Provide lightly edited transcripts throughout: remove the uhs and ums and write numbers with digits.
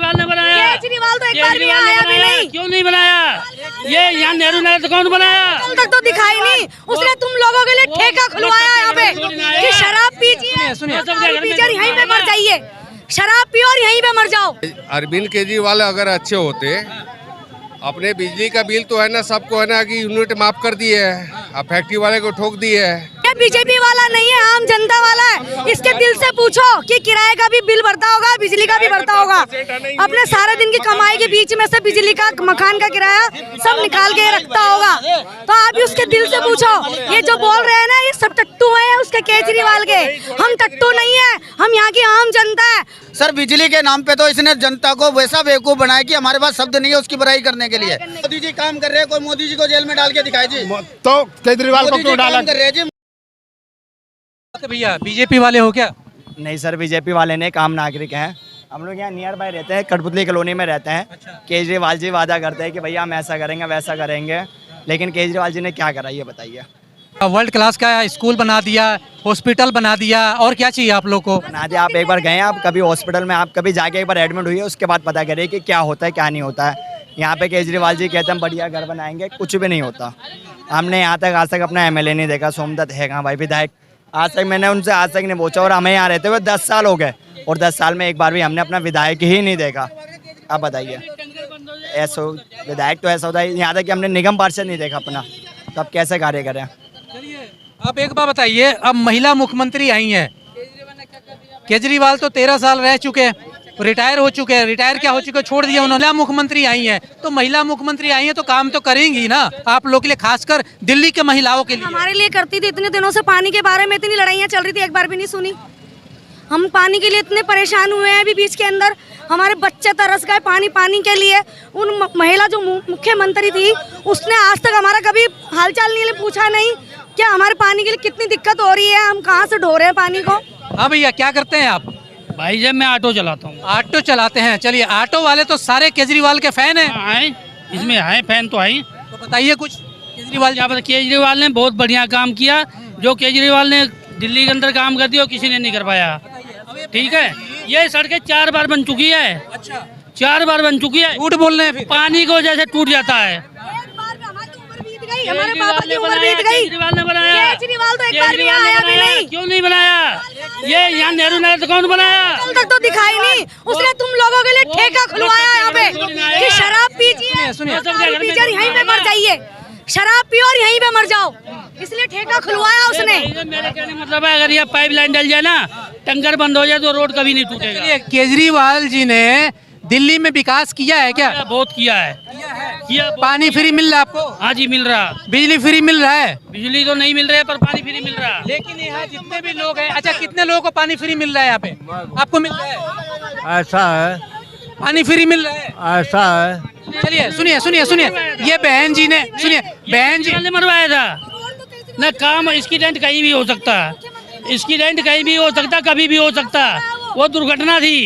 केजरीवाल ने बनाया। केजरीवाल तो एक बार भी आया भी नहीं। क्यों नहीं बनाया? ये यहाँ नेहरू नगर कौन बनाया? कल तक तो दिखाई नहीं। उसने तुम लोगों के लिए ठेका खुलवाया यहाँ पे कि शराब पीजिए, पीजिए यहीं पे मर जाइए, शराब पियो और यहीं पे मर जाओ। अरविंद केजरीवाल अगर अच्छे होते, अपने बिजली का बिल तो है ना, सबको है ना कि यूनिट माफ कर दी है, अब फैक्ट्री वाले को ठोक दी है। ये बीजेपी वाला नहीं है, आम जनता वाला है। इसके दिल से पूछो कि किराए का भी बिल भरता होगा, बिजली का भी भरता होगा। अपने सारे दिन की कमाई के बीच में से बिजली का, मकान का किराया सब निकाल के रखता होगा। तो आप भी उसके दिल से पूछो। ये जो बोल रहे हैं ना, ये सब टट्टू है उसके केजरीवाल के। हम टट्टू नहीं है, हम यहाँ की आम जनता है। सर बिजली के नाम पे तो इसने जनता को वैसा बेवकूफ बनाया कि हमारे पास शब्द नहीं है उसकी बुराई करने के लिए। मोदी जी काम कर रहे हैं, कोई मोदी जी को जेल में डाल के दिखाए जी। तो केजरीवाल को क्यों डाला? कर रहे हैं जी। भैया बीजेपी वाले हो क्या? नहीं सर, बीजेपी वाले नहीं, काम नागरिक हैं। हम लोग यहाँ नियर बाय रहते हैं, कठपुतली कॉलोनी में रहते हैं। केजरीवाल जी वादा करते हैं कि भैया हम ऐसा करेंगे वैसा करेंगे, लेकिन केजरीवाल जी ने क्या करा ये बताइए। वर्ल्ड क्लास का स्कूल बना दिया, हॉस्पिटल बना दिया, और क्या चाहिए आप लोग को? बना दिया। आप एक बार गए, आप कभी हॉस्पिटल में आप कभी जाके एक बार एडमिट हुई है, उसके बाद पता करिए कि क्या होता है क्या नहीं होता है। यहाँ पे केजरीवाल जी कहते हैं बढ़िया घर बनाएंगे, कुछ भी नहीं होता। हमने यहाँ तक आज तक अपना एमएलए नहीं देखा। सोमदत्त है कहाँ भाई विधायक? आज तक मैंने उनसे आज तक नहीं पूछा, और हमें यहाँ रहते हुए 10 साल हो गए, और 10 साल में एक बार भी हमने अपना विधायक ही नहीं देखा। आप बताइए, ऐसा विधायक तो ऐसा होता है, यहाँ तक कि हमने निगम पार्षद नहीं देखा अपना, तो अब कैसे कार्य करें? चलिए आप एक बात बताइए, अब महिला मुख्यमंत्री आई हैं। केजरीवाल तो 13 साल रह चुके हैं, रिटायर हो चुके हैं। रिटायर क्या हो चुके, छोड़ दिया उन्होंने। महिला मुख्यमंत्री आई हैं, तो महिला मुख्यमंत्री आई हैं तो काम तो करेंगी ना आप लोग के लिए, खासकर दिल्ली के महिलाओं के लिए। हमारे लिए करती थी। इतने दिनों से पानी के बारे में इतनी लड़ाइयाँ चल रही थी, एक बार भी नहीं सुनी। हम पानी के लिए इतने परेशान हुए हैं। अभी बीच के अंदर हमारे बच्चे तरस गए पानी के लिए। उन महिला जो मुख्यमंत्री थी, उसने आज तक हमारा कभी हालचाल नहीं पूछा नहीं क्या हमारे पानी के लिए कितनी दिक्कत हो रही है, हम कहाँ से ढो रहे हैं पानी को। हाँ भैया, क्या करते हैं आप? भाई जब मैं ऑटो चलाता हूँ। ऑटो चलाते हैं। चलिए, ऑटो वाले तो सारे केजरीवाल के फैन हैं। आए इसमें है फैन तो है। तो बताइए कुछ केजरीवाल ने बहुत बढ़िया काम किया। जो केजरीवाल ने दिल्ली के अंदर काम कर दिया वो किसी ने नहीं कर पाया। ठीक है, ये सड़कें 4 बार बन चुकी है। अच्छा, 4 बार बन चुकी है। झूठ बोल रहे हैं फिर। पानी को जैसे टूट जाता है। हमारे पापा की उम्र बीत गई। केजरीवाल ने बनाया। केजरीवाल तो एक बार भी आया भी नहीं। क्यों नहीं बनाया? ये यहाँ नेहरू नगर कौन बनाया? कल तक तो दिखाई नहीं। उसने तुम लोगों के लिए ठेका खुलवाया यहाँ पे कि शराब पीजिए, पीजिए यहीं पे मर जाइए, शराब पियो और यहीं पे मर जाओ, इसलिए ठेका खुलवाया उसने। मेरे कहने मतलब है, अगर ये पाइपलाइन डल जाए ना, टंकर बंद हो जाए तो रोड कभी नहीं टूटेगा। केजरीवाल जी ने दिल्ली में विकास किया है क्या? बहुत किया है। पानी फ्री मिल रहा है आपको? हाँ जी, मिल रहा। बिजली फ्री मिल रहा है? बिजली तो नहीं मिल रहा है, पर पानी फ्री मिल रहा है। लेकिन यहाँ जितने भी लोग हैं, अच्छा कितने लोगों को पानी फ्री मिल रहा है यहाँ पे? आपको मिल रहा है? ऐसा है, पानी फ्री मिल रहा है? ऐसा है। चलिए सुनिए, ये बहन जी ने, सुनिए, बहन जी ने मरवाया था ना। काम एक्सीडेंट कहीं भी हो सकता है, एक्सीडेंट कहीं भी हो सकता, कभी भी हो सकता। वो दुर्घटना थी।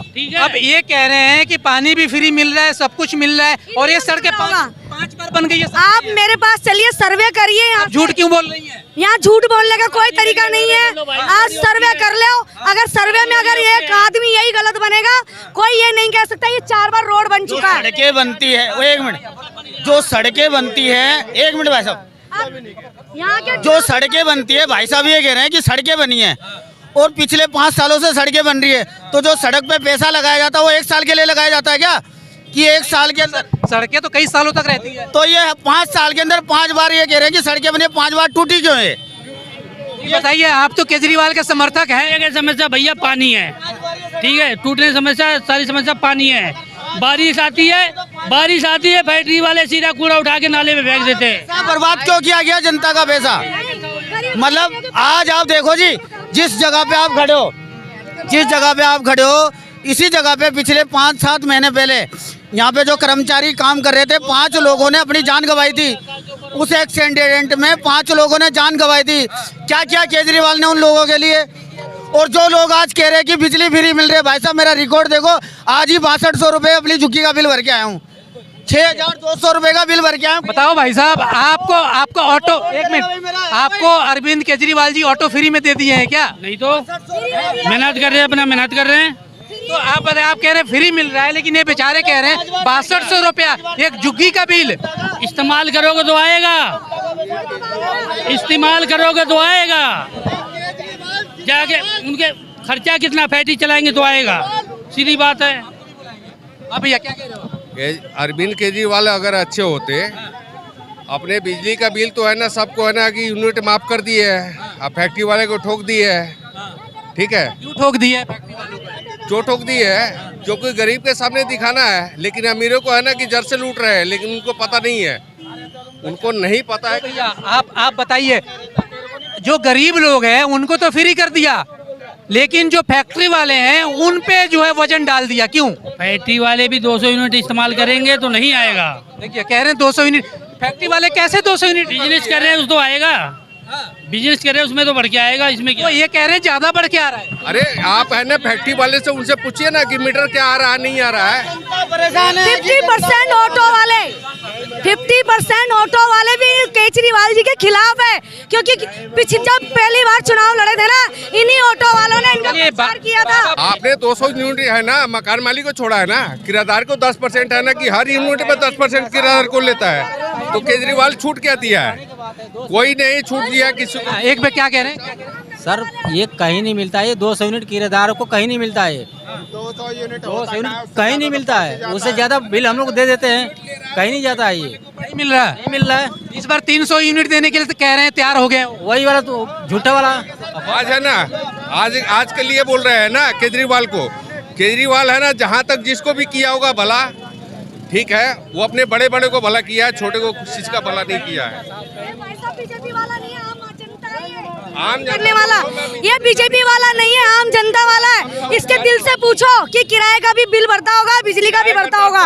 ठीक है, अब ये कह रहे हैं कि पानी भी फ्री मिल रहा है, सब कुछ मिल रहा है, और ये सड़कें 5 बार बन गई है। आप मेरे पास चलिए, सर्वे करिए। आप झूठ क्यों बोल रही हैं? यहाँ झूठ बोलने का कोई तरीका नहीं है। आज सर्वे कर लो। अगर सर्वे में अगर एक आदमी यही गलत बनेगा, कोई ये नहीं कह सकता ये 4 बार रोड बन चुका है। सड़कें बनती है, वो 1 मिनट, जो सड़कें बनती है, 1 मिनट भाई साहब, यहाँ के जो सड़कें बनती है, भाई साहब ये कह रहे हैं कि सड़कें बनी है और पिछले 5 सालों से सड़कें बन रही है, तो जो सड़क पे पैसा लगाया जाता है वो 1 साल के लिए लगाया जाता है क्या, कि 1 साल के अंदर? सड़कें तो कई सालों तक रहती है। तो ये 5 साल के अंदर 5 बार ये कह रहे हैं कि सड़कें बनी, 5 बार टूटी क्यों है? ये बताइए, आप तो केजरीवाल के समर्थक हैं। एक समस्या भैया पानी है। ठीक है, टूटने समस्या, सारी समस्या पानी है। बारिश आती है, फैक्ट्री वाले सीधा कूड़ा उठा के नाले में फेंक देते हैं। बर्बाद क्यों किया गया जनता का पैसा? मतलब आज आप देखो जी, जिस जगह पे आप खड़े हो, इसी जगह पे पिछले 5-7 महीने पहले यहाँ पे जो कर्मचारी काम कर रहे थे, 5 लोगों ने अपनी जान गंवाई थी। उस एक्सीडेंट में 5 लोगों ने जान गंवाई थी। क्या किया केजरीवाल ने उन लोगों के लिए? और जो लोग आज कह रहे हैं कि बिजली फ्री मिल रही है, भाई साहब मेरा रिकॉर्ड देखो, आज ही 6200 रुपये अपनी झुग्गी का बिल भर के आया हूँ। 6200 रुपये का बिल भर के आया हूँ। बताओ भाई साहब, आपको ऑटो, 1 मिनट, आपको अरविंद केजरीवाल जी ऑटो फ्री में दे दिए हैं क्या? नहीं तो मेहनत कर रहे हैं, अपना मेहनत कर रहे हैं। तो आप बताएं, आप कह रहे हैं फ्री मिल रहा है, लेकिन ये बेचारे कह रहे हैं 6200 रुपया एक जुग्गी का बिल। इस्तेमाल करोगे तो आएगा, इस्तेमाल करोगे तो आएगा, जाके उनके खर्चा कितना फैक्ट्री चलाएंगे तो आएगा, सीधी बात है। आप भैया क्या कह रहे हो? अरविंद केजरीवाल अगर अच्छे होते, अपने बिजली का बिल तो है ना, सबको है ना कि यूनिट माफ कर दिए है, अब फैक्ट्री वाले को ठोक दिए है, ठीक है। क्यों ठोक दिए है फैक्ट्री वालों को? जो ठोक दिए है, जो कोई गरीब के सामने दिखाना है, लेकिन अमीरों को है ना कि जड़ से लूट रहे हैं, लेकिन उनको पता नहीं है, उनको नहीं पता है। भैया आप बताइए, जो गरीब लोग हैं उनको तो फ्री कर दिया, लेकिन जो फैक्ट्री वाले हैं उन पे जो है वजन डाल दिया, क्यों? फैक्ट्री वाले भी 200 यूनिट इस्तेमाल करेंगे तो नहीं आएगा। देखिए कह रहे हैं 200 यूनिट, फैक्ट्री वाले कैसे 200 यूनिट? बिजनेस कर रहे हैं उस तो आएगा, बिजनेस कर रहे हैं उसमें तो बढ़ के आएगा, इसमें क्या? वो ये कह रहे हैं ज्यादा बढ़ के आ रहा है। अरे आप है ना फैक्ट्री वाले से उनसे पूछिए ना कि मीटर क्या आ रहा है, नहीं आ रहा है। 50% ऑटो वाले 50% ऑटो वाले भी केजरीवाल जी के खिलाफ है, क्योंकि पिछले जब पहली बार चुनाव लड़े थे ना, इन्हीं ऑटो वालों ने इनका चलिए, प्रचार किया था। आपने 200 यूनिट है ना मकान मालिक को छोड़ा है ना, किराएदार को 10% है ना कि हर यूनिट में 10% किराएदार को लेता है, तो केजरीवाल छूट क्या दिया है? कोई नहीं छूट दिया किसी को। एक पे क्या कह रहे हैं? सर ये कहीं नहीं मिलता है, ये 200 यूनिट किराएदारों को कहीं नहीं मिलता है, 200 यूनिट 200 यूनिट कहीं नहीं मिलता है, उससे ज्यादा बिल हम लोग दे देते हैं, कहीं नहीं जाता है, ये नहीं मिल रहा है। नहीं मिल रहा है। इस बार 300 यूनिट देने के लिए तो कह रहे हैं तैयार हो गए। वही वाला तो झूठा वाला। आज है ना, आज के लिए बोल रहे हैं ना केजरीवाल को। केजरीवाल है ना, जहाँ तक जिसको भी किया होगा भला, ठीक है, वो अपने बड़े बड़े को भला किया है, छोटे को किसी का भला नहीं किया है। बीजेपी वाला नहीं है, आम जनता है, आम करने वाला ये बीजेपी वाला नहीं है, आम जनता वाला है। इसके दिल से पूछो कि किराए का भी बिल भरता होगा, बिजली का भी भरता होगा,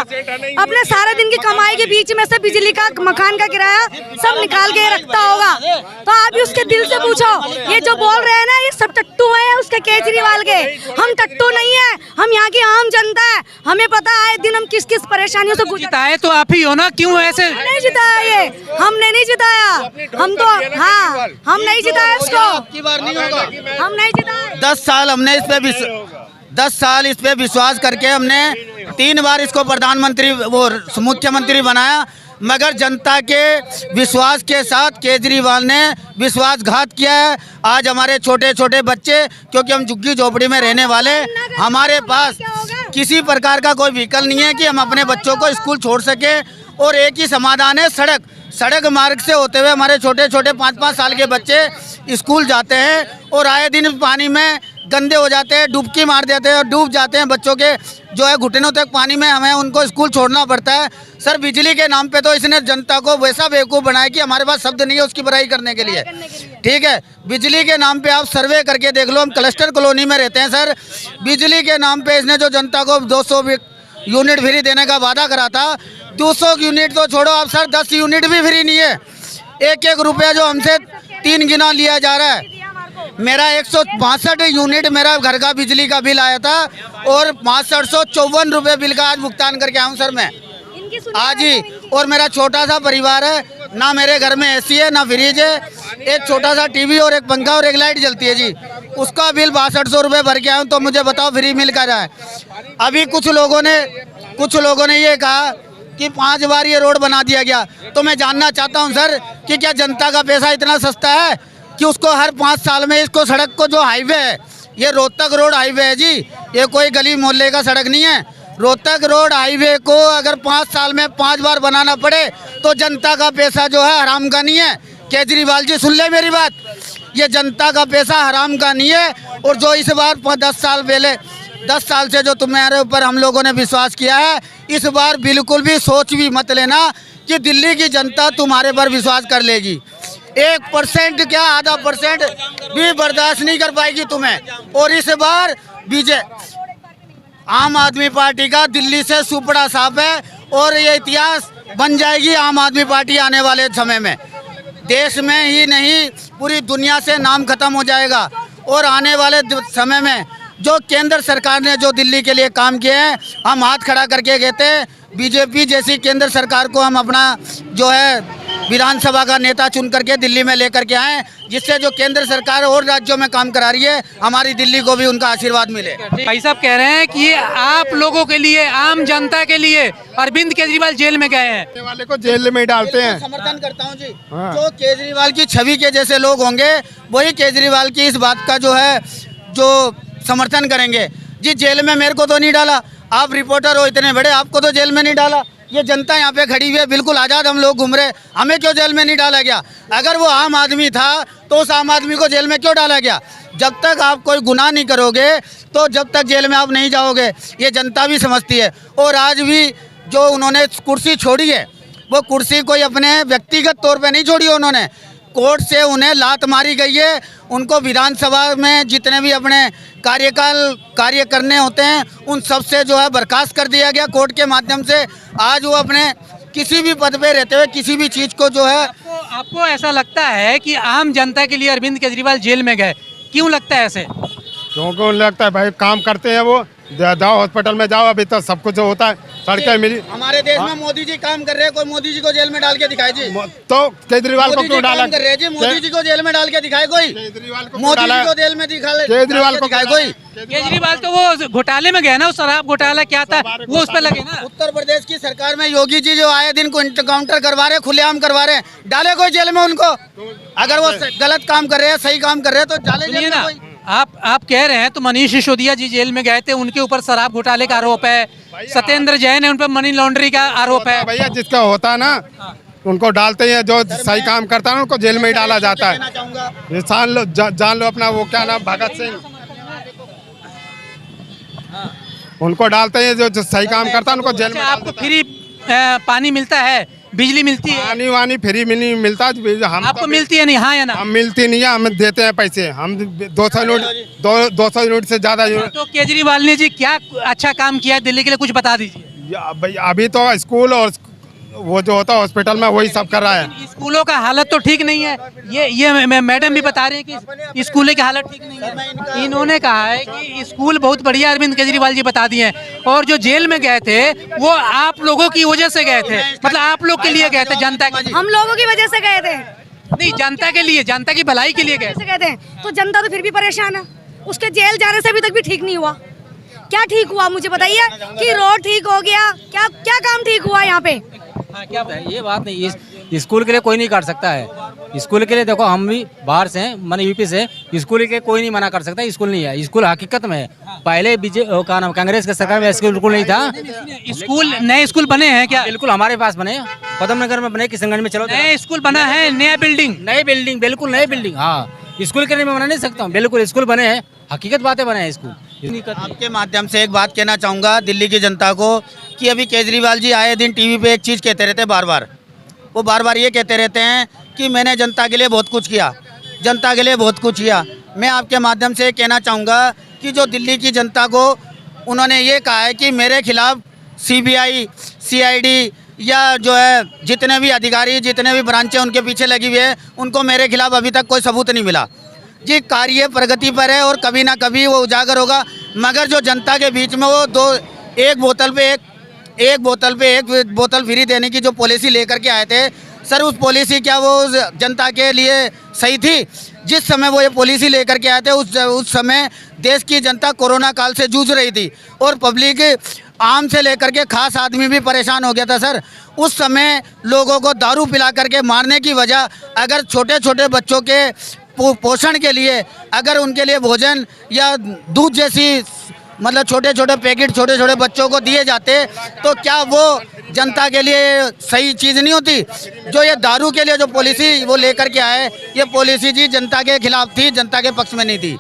अपने सारे दिन की कमाई के बीच में से बिजली का, मकान का किराया सब निकाल के रखता होगा। तो आप भी उसके दिल से पूछो। ये जो बोल रहे हैं ना, ये सब टट्टू है उसके केजरीवाल के। हम टट्टू नहीं है, हम यहाँ की आम जनता है, हमें पता है दिन हम किस किस परेशानियों से गुजरते जिताए तो आप ही हो ना, क्यों ऐसे? नहीं जिताया, ये हमने नहीं जिताया, हम तो हाँ हम नहीं जिताया इसको, आपकी बार नहीं होगा। हम नहीं जिताए। 10 साल हमने इस पे 10 साल इस पे विश्वास करके हमने 3 बार इसको प्रधानमंत्री वो मुख्यमंत्री बनाया, मगर जनता के विश्वास के साथ केजरीवाल ने विश्वासघात किया है। आज हमारे छोटे छोटे बच्चे, क्योंकि हम झुग्गी झोपड़ी में रहने वाले, हमारे पास किसी प्रकार का कोई व्हीकल नहीं है कि हम अपने बच्चों को स्कूल छोड़ सके, और एक ही समाधान है, सड़क मार्ग से होते हुए हमारे छोटे छोटे 5-5 साल के बच्चे स्कूल जाते हैं और आए दिन पानी में गंदे हो जाते हैं, डुबकी मार देते हैं और डूब जाते हैं। बच्चों के जो है घुटनों तक पानी में हमें उनको स्कूल छोड़ना पड़ता है। सर बिजली के नाम पे तो इसने जनता को वैसा बेवकूफ़ बनाया कि हमारे पास शब्द नहीं है उसकी बुराई करने के लिए, ठीक है। बिजली के नाम पे आप सर्वे करके देख लो, हम क्लस्टर कॉलोनी में रहते हैं सर। बिजली के नाम पे इसने जो जनता को 200 यूनिट फ्री देने का वादा करा था, 200 यूनिट तो छोड़ो आप सर, 10 यूनिट भी फ्री नहीं है। 1-1 रुपया जो हमसे 3 गुना लिया जा रहा है। मेरा 162 यूनिट मेरा घर का बिजली का बिल आया था, और 6554 रुपये बिल का आज भुगतान करके आया हूँ सर मैं आज ही। और मेरा छोटा सा परिवार है, ना मेरे घर में एसी है, ना फ्रिज है, एक छोटा सा टीवी और एक पंखा और एक लाइट जलती है जी, उसका बिल 6200 रुपये भर के आया हूँ। तो मुझे बताओ फ्री मिल कर रहा है? अभी कुछ लोगों ने ये कहा कि 5 बार ये रोड बना दिया गया, तो मैं जानना चाहता हूँ सर कि क्या जनता का पैसा इतना सस्ता है कि उसको हर 5 साल में इसको सड़क को, जो हाईवे है, ये रोहतक रोड हाईवे है जी, ये कोई गली मोहल्ले का सड़क नहीं है। रोहतक रोड हाईवे को अगर 5 साल में 5 बार बनाना पड़े तो जनता का पैसा जो है हराम का नहीं है। केजरीवाल जी सुन ले मेरी बात, ये जनता का पैसा हराम का नहीं है। और जो इस बार 10 साल पहले 10 साल से जो तुम्हारे ऊपर हम लोगों ने विश्वास किया है, इस बार बिल्कुल भी सोच भी मत लेना कि दिल्ली की जनता तुम्हारे पर विश्वास कर लेगी। 1% क्या, आधा % भी बर्दाश्त नहीं कर पाएगी तुम्हें। और इस बार आम आदमी पार्टी का दिल्ली से सुपड़ा साफ है, और ये इतिहास बन जाएगी आम आदमी पार्टी आने वाले समय में। देश में ही नहीं पूरी दुनिया से नाम खत्म हो जाएगा। और आने वाले समय में जो केंद्र सरकार ने जो दिल्ली के लिए काम किए हैं, हम हाथ खड़ा करके कहते हैं, बीजेपी जैसी केंद्र सरकार को हम अपना जो है विधानसभा का नेता चुन करके दिल्ली में लेकर के आए, जिससे जो केंद्र सरकार और राज्यों में काम करा रही है, हमारी दिल्ली को भी उनका आशीर्वाद मिले। भाई साहब कह रहे हैं कि ये आप लोगों के लिए, आम जनता के लिए अरविंद केजरीवाल जेल में गए हैं। वाले को जेल में डालते हैं। समर्थन करता हूँ जी। जो केजरीवाल की छवि के जैसे लोग होंगे वही केजरीवाल की इस बात का जो है जो समर्थन करेंगे। जी जेल में मेरे को तो नहीं डाला, आप रिपोर्टर हो इतने बड़े, आपको तो जेल में नहीं डाला। ये जनता यहाँ पे खड़ी हुई है, बिल्कुल आज़ाद हम लोग घूम रहे, हमें क्यों जेल में नहीं डाला गया? अगर वो आम आदमी था तो उस आम आदमी को जेल में क्यों डाला गया? जब तक आप कोई गुनाह नहीं करोगे तो जब तक जेल में आप नहीं जाओगे, ये जनता भी समझती है। और आज भी जो उन्होंने कुर्सी छोड़ी है, वो कुर्सी कोई अपने व्यक्तिगत तौर पे नहीं छोड़ी है, उन्होंने कोर्ट से उन्हें लात मारी गई है। उनको विधानसभा में जितने भी अपने कार्य करने होते हैं उन सब से जो है बर्खास्त कर दिया गया कोर्ट के माध्यम से। आज वो अपने किसी भी पद पे रहते हुए किसी भी चीज़ को जो है आपको ऐसा लगता है कि आम जनता के लिए अरविंद केजरीवाल जेल में गए, क्यों लगता है ऐसे? क्योंकि लगता है भाई काम करते हैं वो, जाओ हॉस्पिटल में जाओ, अभी तो सब कुछ होता है, सड़कें मिली। हमारे देश में मोदी जी काम कर रहे हैं, कोई मोदी जी को जेल में डाल के दिखाए जी। तो केजरीवाल को क्यों डाला? कर रहे हैं जी, मोदी जी को जेल में डाल के दिखाए कोई? केजरीवाल को मोदी जी को जेल में केजरीवाल को दिखाए कोई? केजरीवाल तो वो घोटाले में गए ना, वो शराब घोटाला क्या था वो उस पर लगे ना। उत्तर प्रदेश की सरकार में योगी जी जो आए दिन को इनकाउंटर करवा रहे, खुलेआम करवा रहे, डाले कोई जेल में उनको? अगर वो गलत काम कर रहे हैं, सही काम कर रहे हैं तो डाले जेल में कोई। आप कह रहे हैं तो मनीष सिसोदिया जी जेल में गए थे, उनके ऊपर शराब घोटाले का आरोप है। सत्येंद्र जैन है, उन पर मनी लॉन्ड्रिंग का आरोप है। भैया जिसका होता है ना उनको डालते हैं, जो सही काम करता है ना उनको जेल में ही डाला जाता है। ये जान लो अपना वो क्या नाम, भगत सिंह, उनको डालते हैं। जो सही काम करता है उनको जेल में। आपको फ्री पानी मिलता है, बिजली मिलती है? पानी वानी फ्री नहीं मिलता, हम आपको मिलती है नहीं? हाँ या ना? हम मिलती नहीं है, हम देते हैं पैसे, हम 200 यूनिट से ज्यादा। तो केजरीवाल ने जी क्या अच्छा काम किया है दिल्ली के लिए, कुछ बता दीजिए। अभी तो स्कूल और वो जो होता है हॉस्पिटल में वही सब कर रहा है। स्कूलों का हालत तो ठीक नहीं है, ये मैडम भी बता रहे हैं कि स्कूलों की हालत ठीक नहीं है। इन्होंने कहा है कि स्कूल बहुत बढ़िया, अरविंद केजरीवाल जी बता दिए हैं। और जो जेल में गए थे वो आप लोगों की वजह से गए थे, मतलब आप लोग के लिए गए थे, जनता के। हम लोगों की वजह से गए थे नहीं, जनता के लिए, जनता की भलाई के लिए गए थे। तो जनता तो फिर भी परेशान है, उसके जेल जाने से अभी तक भी ठीक नहीं हुआ। क्या ठीक हुआ मुझे बताइए कि रोड ठीक हो गया? क्या क्या काम ठीक हुआ यहाँ पे? हाँ, क्या ये बात नहीं, स्कूल के लिए कोई नहीं कर सकता है। स्कूल के लिए देखो हम भी बाहर से हैं, मैंने यूपी से, स्कूल के कोई नहीं मना कर सकता। स्कूल नहीं है, स्कूल हकीकत में है। पहले का नाम कांग्रेस के सरकार में स्कूल बिल्कुल नहीं था। स्कूल नए स्कूल बने हैं क्या? बिल्कुल हमारे पास बने, पदम नगर में बने, किशनगंज में चलो नए स्कूल बना है, नया बिल्डिंग, बिल्कुल नई बिल्डिंग। हाँ, स्कूल के लिए मैं मना नहीं सकता हूँ, बिल्कुल स्कूल बने हैं, हकीकत बातें बने हैं स्कूल। आपके माध्यम से एक बात कहना चाहूँगा दिल्ली की जनता को कि अभी केजरीवाल जी आए दिन टीवी पे एक चीज़ कहते रहते हैं वो बार बार ये कहते रहते हैं कि मैंने जनता के लिए बहुत कुछ किया, जनता के लिए बहुत कुछ किया। मैं आपके माध्यम से कहना चाहूँगा कि जो दिल्ली की जनता को उन्होंने ये कहा है कि मेरे खिलाफ CBI, CID या जो है जितने भी अधिकारी, जितने भी ब्रांचें उनके पीछे लगी हुई है, उनको मेरे खिलाफ अभी तक कोई सबूत नहीं मिला। जी कार्य प्रगति पर है और कभी ना कभी वो उजागर होगा, मगर जो जनता के बीच में वो एक बोतल पे एक बोतल फ्री देने की जो पॉलिसी लेकर के आए थे सर, उस पॉलिसी क्या वो जनता के लिए सही थी? जिस समय वो ये पॉलिसी लेकर के आए थे उस समय देश की जनता कोरोना काल से जूझ रही थी और पब्लिक आम से लेकर के खास आदमी भी परेशान हो गया था सर। उस समय लोगों को दारू पिला करके मारने की वजह अगर छोटे छोटे बच्चों के पोषण के लिए अगर उनके लिए भोजन या दूध जैसी मतलब छोटे छोटे पैकेट छोटे छोटे बच्चों को दिए जाते तो क्या वो जनता के लिए सही चीज़ नहीं होती? जो ये दारू के लिए जो पॉलिसी वो लेकर के आए, ये पॉलिसी जी जनता के खिलाफ थी, जनता के पक्ष में नहीं थी।